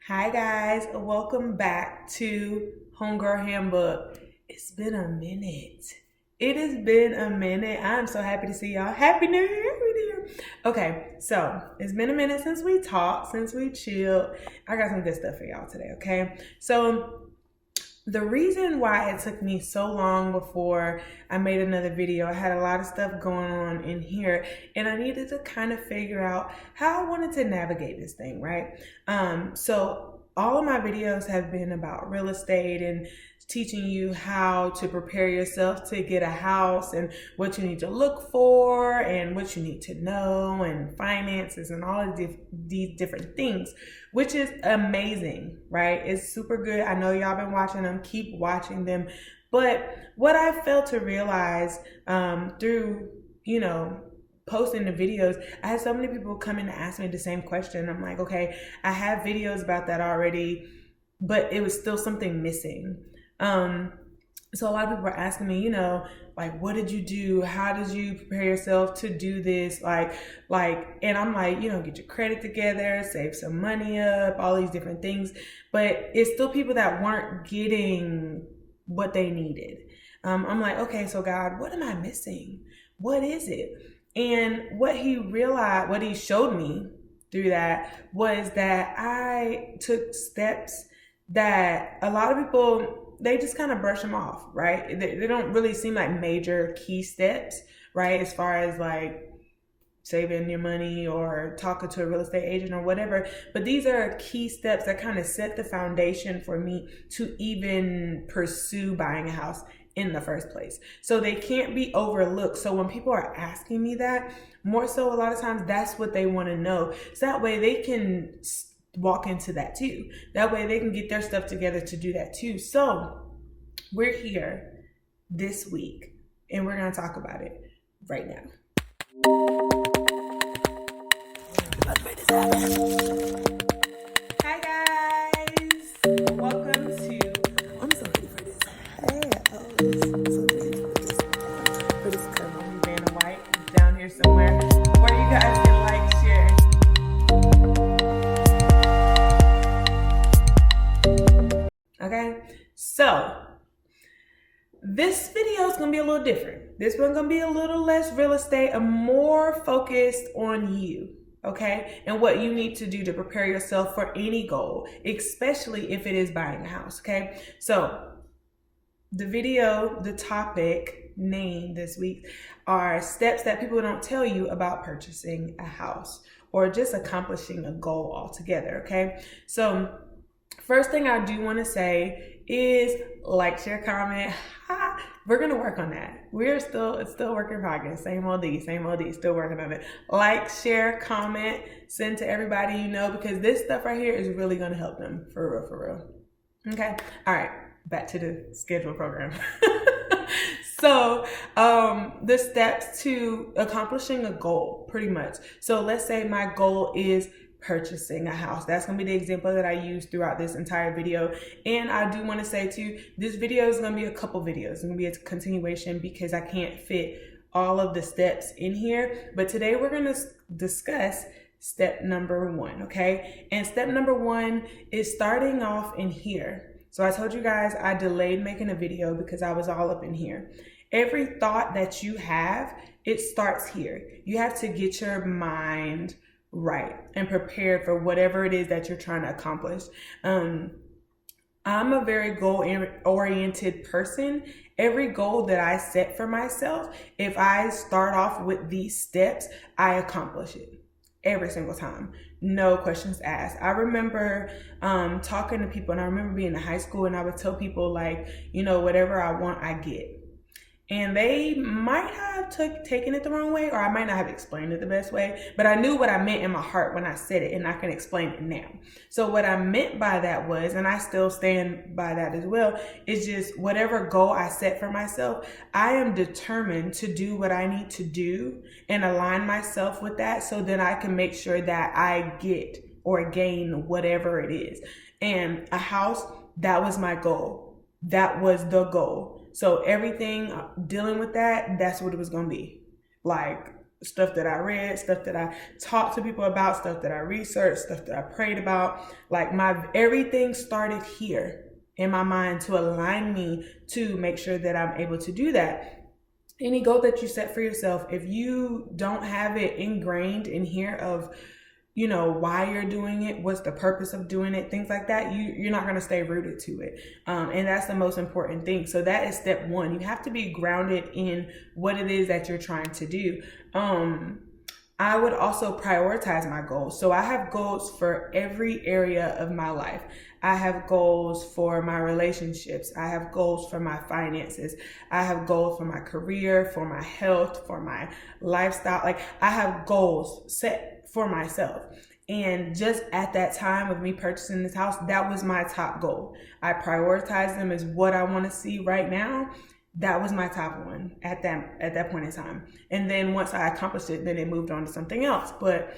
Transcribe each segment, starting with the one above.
Hi guys, welcome back to Homegirl Handbook. It's been a minute. It has been a minute. I'm so happy to see y'all. Happy New Year, Happy New Year. Okay, so it's been a minute since we talked, since we chilled. I got some good stuff for y'all today, okay? So the reason why it took me so long before I made another video, I had a lot of stuff going on in here and I needed to kind of figure out how I wanted to navigate this thing, right? So all of my videos have been about real estate and teaching you how to prepare yourself to get a house and what you need to look for and what you need to know and finances and all of these different things, which is amazing, right? It's super good. I know y'all been watching them, keep watching them. But what I failed to realize through, posting the videos, I had so many people come in to ask me the same question. I'm like, okay, I have videos about that already, but it was still something missing. So a lot of people were asking me, like, what did you do? How did you prepare yourself to do this? And I'm like, get your credit together, save some money up, all these different things. But it's still people that weren't getting what they needed. I'm like, okay, so God, what am I missing? What is it? And what he showed me through that was that I took steps that a lot of people, they just kind of brush them off, right? They don't really seem like major key steps, right? As far as like saving your money or talking to a real estate agent or whatever. But these are key steps that kind of set the foundation for me to even pursue buying a house in the first place. So they can't be overlooked. So when people are asking me that, more so a lot of times that's what they want to know. So that way they can walk into that too. That way they can get their stuff together to do that too. So we're here this week and we're going to talk about it right now. Hi guys, welcome to, I'm so ready for this. I'm so ready for this cousin Vanna White down here somewhere where you guys can share. Okay, so this video is going to be a little different. This one's going to be a little less real estate and more focused on you, okay? And what you need to do to prepare yourself for any goal, especially if it is buying a house, okay? So the topic name this week are steps that people don't tell you about purchasing a house or just accomplishing a goal altogether, okay? So first thing I do want to say is like, share, comment. We're going to work on that. It's still work in progress. Same old, still working on it. Like, share, comment, send to everybody you know, because this stuff right here is really going to help them for real. Okay. All right. Back to the schedule program. So, the steps to accomplishing a goal, pretty much. So let's say my goal is purchasing a house. That's going to be the example that I use throughout this entire video. And I do want to say too, this video is going to be a couple videos. It's going to be a continuation because I can't fit all of the steps in here. But today we're going to discuss step number 1, okay? And step number 1 is starting off in here. So I told you guys I delayed making a video because I was all up in here. Every thought that you have, it starts here. You have to get your mind right and prepared for whatever it is that you're trying to accomplish. I'm a very goal-oriented person. Every goal that I set for myself, if I start off with these steps, I accomplish it every single time. No questions asked. I remember talking to people, and I remember being in high school and I would tell people like, whatever I want, I get. And they might have taken it the wrong way, or I might not have explained it the best way, but I knew what I meant in my heart when I said it, and I can explain it now. So what I meant by that was, and I still stand by that as well, is just whatever goal I set for myself, I am determined to do what I need to do and align myself with that so that I can make sure that I get or gain whatever it is. And a house, that was my goal. That was the goal. So everything dealing with that, that's what it was going to be. Like stuff that I read, stuff that I talked to people about, stuff that I researched, stuff that I prayed about. Like everything started here in my mind to align me to make sure that I'm able to do that. Any goal that you set for yourself, if you don't have it ingrained in here of, why you're doing it, what's the purpose of doing it, things like that, you're not going to stay rooted to it. And that's the most important thing. So that is step one. You have to be grounded in what it is that you're trying to do. I would also prioritize my goals. So I have goals for every area of my life. I have goals for my relationships. I have goals for my finances. I have goals for my career, for my health, for my lifestyle. Like, I have goals set for myself. And just at that time of me purchasing this house, that was my top goal. I prioritized them as what I want to see right now. That was my top one at that point in time. And then once I accomplished it, then it moved on to something else. But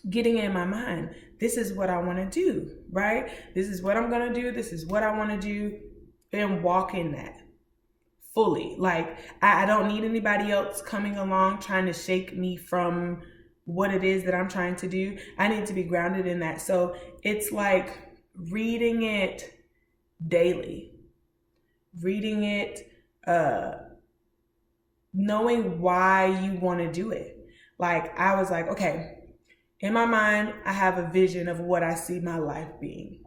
getting in my mind, this is what I want to do, right? This is what I'm going to do. This is what I want to do, and walk in that fully. Like, I don't need anybody else coming along trying to shake me from what it is that I'm trying to do. I need to be grounded in that. So it's like reading it daily, reading it, knowing why you want to do it. Like, I was like, okay, in my mind, I have a vision of what I see my life being.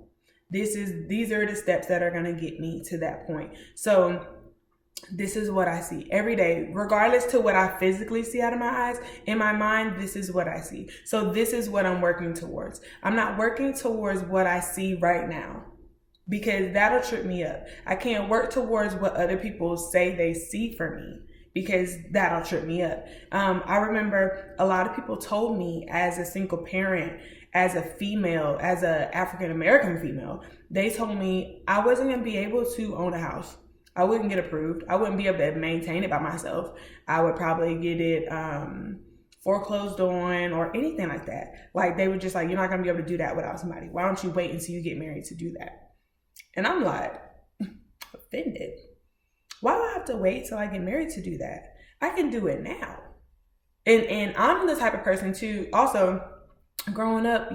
These are the steps that are going to get me to that point. So this is what I see every day, regardless to what I physically see out of my eyes. In my mind, this is what I see. So this is what I'm working towards. I'm not working towards what I see right now, because that'll trip me up. I can't work towards what other people say they see for me, because that'll trip me up. I remember a lot of people told me, as a single parent, as a female, as a African-American female, they told me I wasn't going to be able to own a house. I wouldn't get approved. I wouldn't be able to maintain it by myself. I would probably get it foreclosed on or anything like that. Like, they were just like, you're not going to be able to do that without somebody. Why don't you wait until you get married to do that? And I'm like, offended. Why do I have to wait till I get married to do that? I can do it now. And I'm the type of person too, also growing up,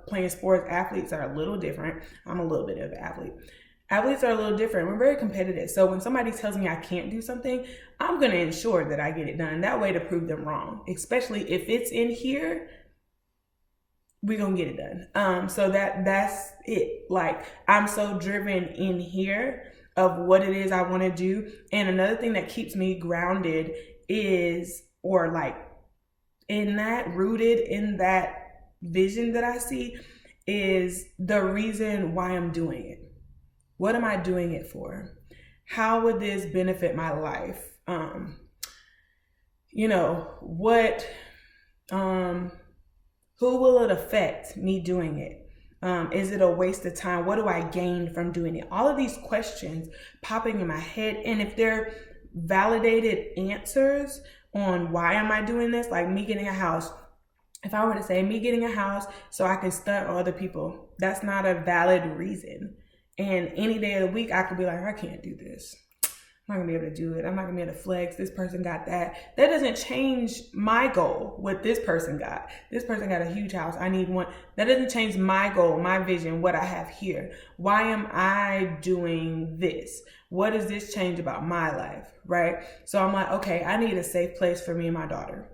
playing sports, athletes are a little different. I'm a little bit of an athlete. Athletes are a little different. We're very competitive. So when somebody tells me I can't do something, I'm going to ensure that I get it done. That way, to prove them wrong, especially if it's in here, we're going to get it done. So that's it. Like, I'm so driven in here of what it is I want to do. And another thing that keeps me grounded is, or like in that, rooted in that vision that I see, is the reason why I'm doing it. What am I doing it for? How would this benefit my life? Who will it affect me doing it? Is it a waste of time? What do I gain from doing it? All of these questions popping in my head. And if they're validated answers on why am I doing this, like me getting a house, if I were to say me getting a house so I can stunt on other people, that's not a valid reason. And any day of the week, I could be like, I can't do this. I'm not gonna be able to do it. I'm not gonna be able to flex. This person got that. That doesn't change my goal, what this person got. This person got a huge house. I need one. That doesn't change my goal, my vision, what I have here. Why am I doing this? What does this change about my life, right? So I'm like, okay, I need a safe place for me and my daughter.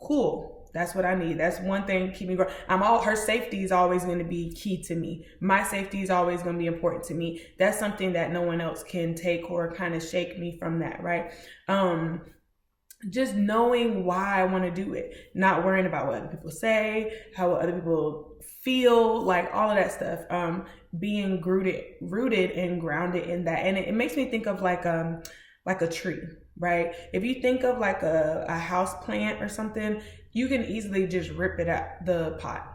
Cool. That's what I need. That's one thing keep me growing. Her safety is always going to be key to me. My safety is always going to be important to me. That's something that no one else can take or kind of shake me from that, right? Just knowing why I want to do it, not worrying about what other people say, how other people feel, like all of that stuff. Being rooted and grounded in that. And it makes me think of like a tree, right? If you think of like a house plant or something, you can easily just rip it out the pot.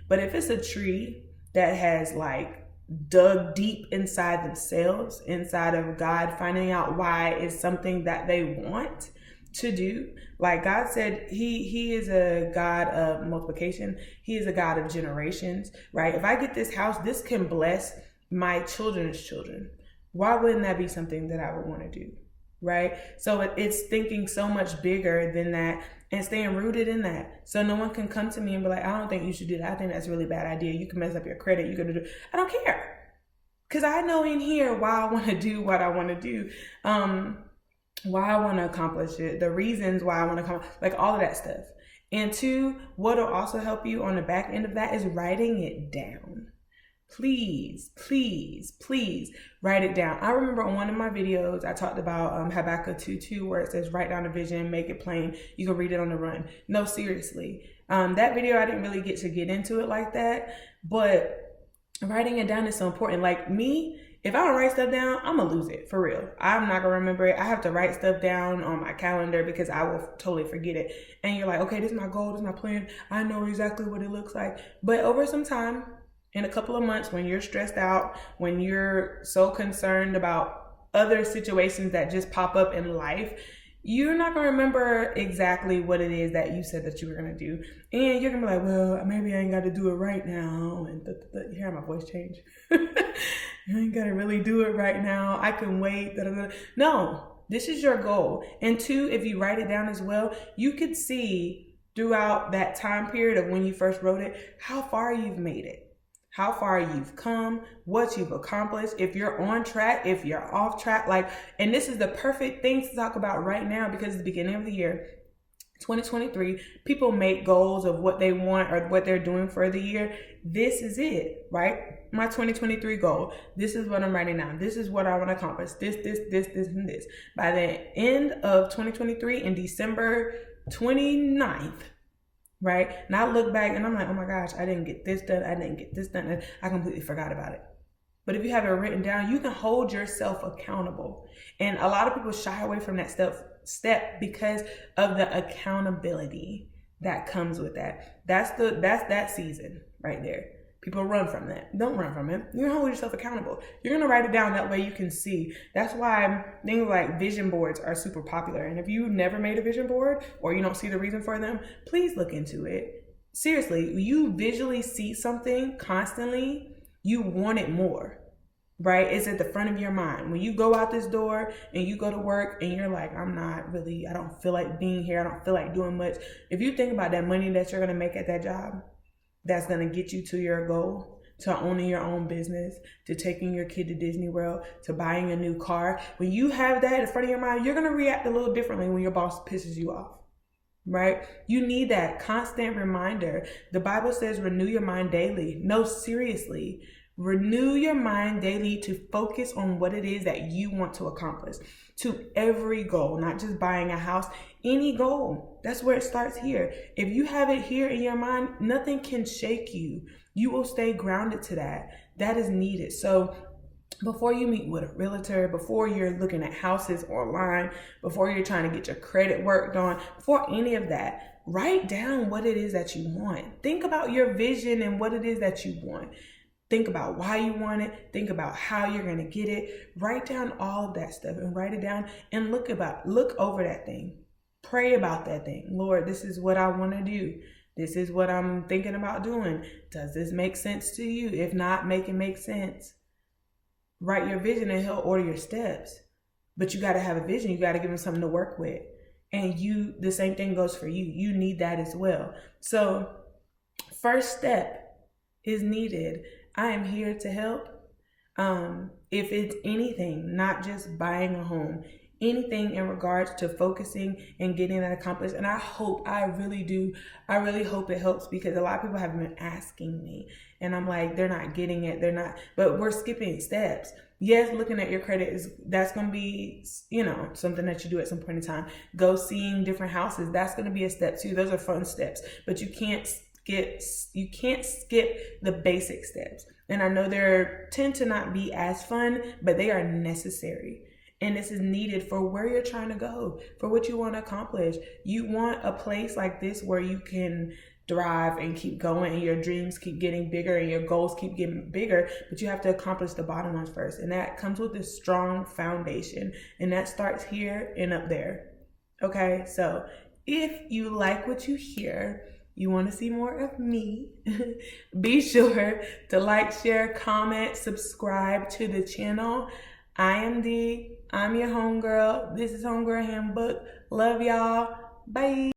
But if it's a tree that has like dug deep inside themselves, inside of God, finding out why it's something that they want to do. Like God said, he is a God of multiplication. He is a God of generations, right? If I get this house, this can bless my children's children. Why wouldn't that be something that I would want to do? Right? So it's thinking so much bigger than that. and staying rooted in that. So no one can come to me and be like, I don't think you should do that. I think that's a really bad idea. You can mess up your credit. You could do. I don't care. Because I know in here why I want to do what I want to do. Why I want to accomplish it. The reasons why I want to come. Like all of that stuff. And two, what'll also help you on the back end of that is writing it down. Please, please, please write it down. I remember on one of my videos, I talked about Habakkuk 2:2, where it says, write down a vision, make it plain. You can read it on the run. No, seriously. That video, I didn't really get to get into it like that, but writing it down is so important. Like me, if I don't write stuff down, I'm gonna lose it, for real. I'm not gonna remember it. I have to write stuff down on my calendar because I will totally forget it. And you're like, okay, this is my goal, this is my plan. I know exactly what it looks like. But over some time, in a couple of months, when you're stressed out, when you're so concerned about other situations that just pop up in life, you're not going to remember exactly what it is that you said that you were going to do. And you're going to be like, well, maybe I ain't got to do it right now. And you hear my voice change. I ain't got to really do it right now. I can wait. No, this is your goal. And two, if you write it down as well, you could see throughout that time period of when you first wrote it, how far you've made it. How far you've come, what you've accomplished, if you're on track, if you're off track, and this is the perfect thing to talk about right now because it's the beginning of the year, 2023, people make goals of what they want or what they're doing for the year. This is it, right? My 2023 goal. This is what I'm writing down. This is what I want to accomplish. This, and this. By the end of 2023, in December 29th, right? And I look back and I'm like, oh my gosh, I didn't get this done. I didn't get this done. And I completely forgot about it. But if you have it written down, you can hold yourself accountable. And a lot of people shy away from that step because of the accountability that comes with that. That's that season right there. People run from that. Don't run from it. You're gonna hold yourself accountable. You're gonna write it down, that way you can see. That's why things like vision boards are super popular. And if you've never made a vision board or you don't see the reason for them, please look into it. Seriously, you visually see something constantly, you want it more, right? It's at the front of your mind. When you go out this door and you go to work and you're like, I don't feel like being here. I don't feel like doing much. If you think about that money that you're gonna make at that job, that's going to get you to your goal, to owning your own business, to taking your kid to Disney World, to buying a new car. When you have that in front of your mind, you're going to react a little differently when your boss pisses you off, right? You need that constant reminder. The Bible says renew your mind daily. No, seriously. Renew your mind daily to focus on what it is that you want to accomplish. To every goal, not just buying a house, any goal. That's where it starts here. If you have it here in your mind, nothing can shake you. You will stay grounded to that. That is needed. So before you meet with a realtor, before you're looking at houses online, before you're trying to get your credit worked on, before any of that, write down what it is that you want. Think about your vision and what it is that you want. Think about why you want it. Think about how you're going to get it. Write down all of that stuff and write it down and look over that thing. Pray about that thing. Lord, this is what I want to do. This is what I'm thinking about doing. Does this make sense to you? If not, make it make sense. Write your vision and He'll order your steps. But you got to have a vision. You got to give Him something to work with. And the same thing goes for you. You need that as well. So first step is needed. I am here to help. If it's anything, not just buying a home, anything in regards to focusing and getting that accomplished. And I really hope it helps, because a lot of people have been asking me and I'm like, they're not getting it. But we're skipping steps. Yes, looking at your credit that's going to be, something that you do at some point in time. Go seeing different houses. That's going to be a step too. Those are fun steps, but you can't skip the basic steps. And I know they tend to not be as fun, but they are necessary. And this is needed for where you're trying to go, for what you want to accomplish. You want a place like this where you can thrive and keep going, and your dreams keep getting bigger and your goals keep getting bigger, but you have to accomplish the bottom ones first. And that comes with a strong foundation. And that starts here and up there. Okay, so if you like what you hear, you want to see more of me, be sure to like, share, comment, subscribe to the channel. I'm your homegirl. This is Homegirl Handbook. Love y'all. Bye.